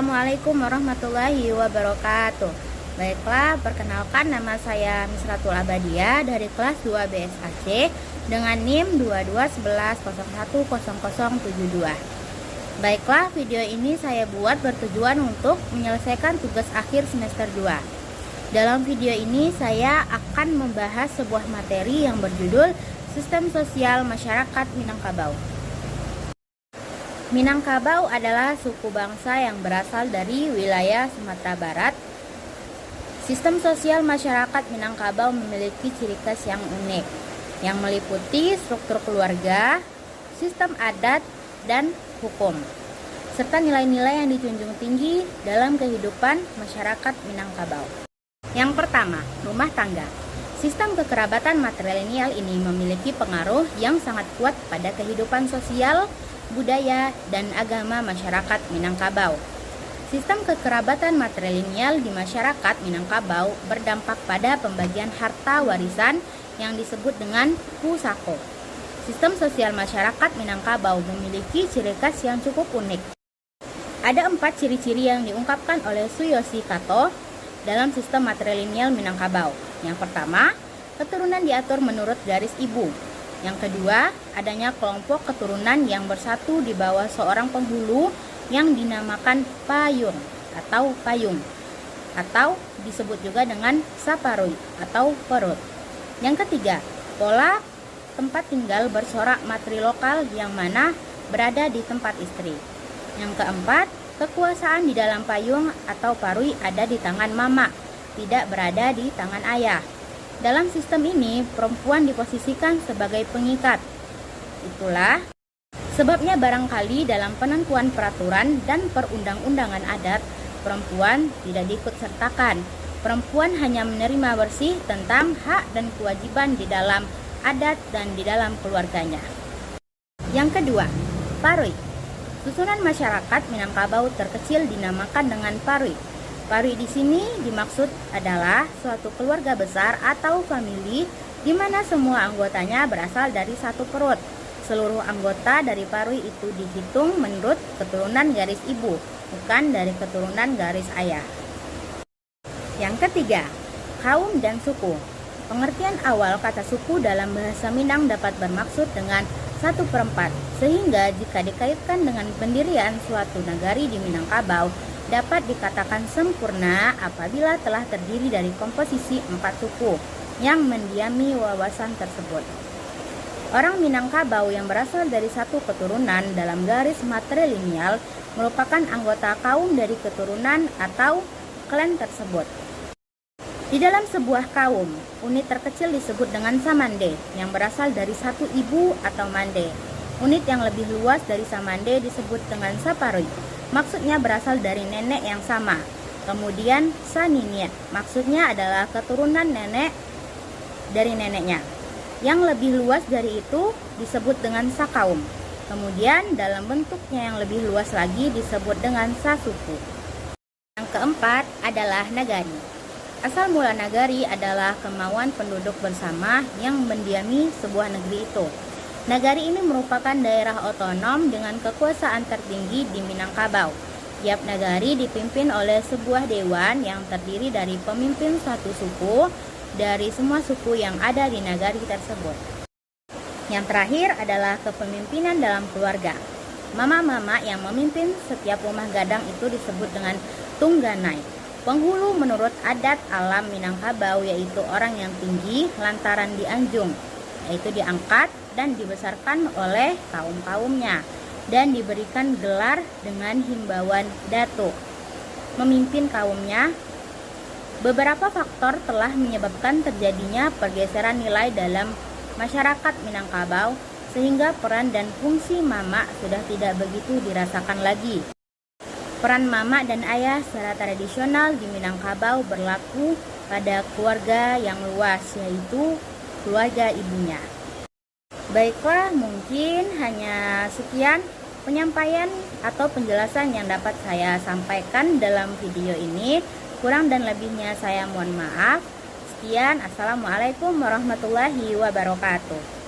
Assalamualaikum warahmatullahi wabarakatuh. Baiklah, perkenalkan nama saya Misratul Abadia dari kelas 2 BSAC dengan NIM 2211010072. Baiklah, video ini saya buat bertujuan untuk menyelesaikan tugas akhir semester 2. Dalam video ini saya akan membahas sebuah materi yang berjudul Sistem Sosial Masyarakat Minangkabau. Minangkabau adalah suku bangsa yang berasal dari wilayah Sumatera Barat. Sistem sosial masyarakat Minangkabau memiliki ciri khas yang unik, yang meliputi struktur keluarga, sistem adat, dan hukum, serta nilai-nilai yang dijunjung tinggi dalam kehidupan masyarakat Minangkabau. Yang pertama, rumah tangga. Sistem kekerabatan matrilineal ini memiliki pengaruh yang sangat kuat pada kehidupan sosial, budaya, dan agama masyarakat Minangkabau. Sistem kekerabatan matrilineal di masyarakat Minangkabau berdampak pada pembagian harta warisan yang disebut dengan pusako. Sistem sosial masyarakat Minangkabau memiliki ciri khas yang cukup unik. Ada 4 ciri-ciri yang diungkapkan oleh Suyoshi Kato dalam sistem matrilineal Minangkabau. Yang pertama, keturunan diatur menurut garis ibu. Yang kedua, adanya kelompok keturunan yang bersatu di bawah seorang penghulu yang dinamakan payung atau payung, atau disebut juga dengan saparui atau perut. Yang ketiga, pola tempat tinggal bersorak matrilokal yang mana berada di tempat istri. Yang keempat, kekuasaan di dalam payung atau parui ada di tangan mama, tidak berada di tangan ayah. Dalam sistem ini, perempuan diposisikan sebagai pengikat. Itulah sebabnya barangkali dalam penentuan peraturan dan perundang-undangan adat, perempuan tidak diikutsertakan. Perempuan hanya menerima bersih tentang hak dan kewajiban di dalam adat dan di dalam keluarganya. Yang kedua, parui. Susunan masyarakat Minangkabau terkecil dinamakan dengan parui. Parui di sini dimaksud adalah suatu keluarga besar atau famili di mana semua anggotanya berasal dari satu perut. Seluruh anggota dari parui itu dihitung menurut keturunan garis ibu, bukan dari keturunan garis ayah. Yang ketiga, kaum dan suku. Pengertian awal kata suku dalam bahasa Minang dapat bermaksud dengan 1/4, sehingga jika dikaitkan dengan pendirian suatu nagari di Minangkabau, dapat dikatakan sempurna apabila telah terdiri dari komposisi 4 suku yang mendiami wawasan tersebut. Orang Minangkabau yang berasal dari satu keturunan dalam garis matrilineal merupakan anggota kaum dari keturunan atau klan tersebut. Di dalam sebuah kaum, unit terkecil disebut dengan samande yang berasal dari satu ibu atau mande. Unit yang lebih luas dari samande disebut dengan saparui. Maksudnya berasal dari nenek yang sama. Kemudian saniniet, maksudnya adalah keturunan nenek dari neneknya. Yang lebih luas dari itu disebut dengan sakaum. Kemudian dalam bentuknya yang lebih luas lagi disebut dengan sasuku. Yang keempat adalah nagari. Asal mula nagari adalah kemauan penduduk bersama yang mendiami sebuah negeri itu. Nagari ini merupakan daerah otonom dengan kekuasaan tertinggi di Minangkabau. Tiap nagari dipimpin oleh sebuah dewan yang terdiri dari pemimpin suatu suku dari semua suku yang ada di nagari tersebut. Yang terakhir adalah kepemimpinan dalam keluarga. Mama-mama yang memimpin setiap rumah gadang itu disebut dengan tungganai. Penghulu menurut adat alam Minangkabau yaitu orang yang tinggi lantaran dianjung, yaitu diangkat dan dibesarkan oleh kaum-kaumnya dan diberikan gelar dengan himbauan datuk. Memimpin kaumnya. Beberapa faktor telah menyebabkan terjadinya pergeseran nilai dalam masyarakat Minangkabau sehingga peran dan fungsi mama sudah tidak begitu dirasakan lagi. Peran mama dan ayah secara tradisional di Minangkabau berlaku pada keluarga yang luas, yaitu keluarga ibunya. Baiklah, mungkin hanya sekian penyampaian atau penjelasan yang dapat saya sampaikan dalam video ini. Kurang dan lebihnya saya mohon maaf. Sekian, Assalamualaikum warahmatullahi wabarakatuh.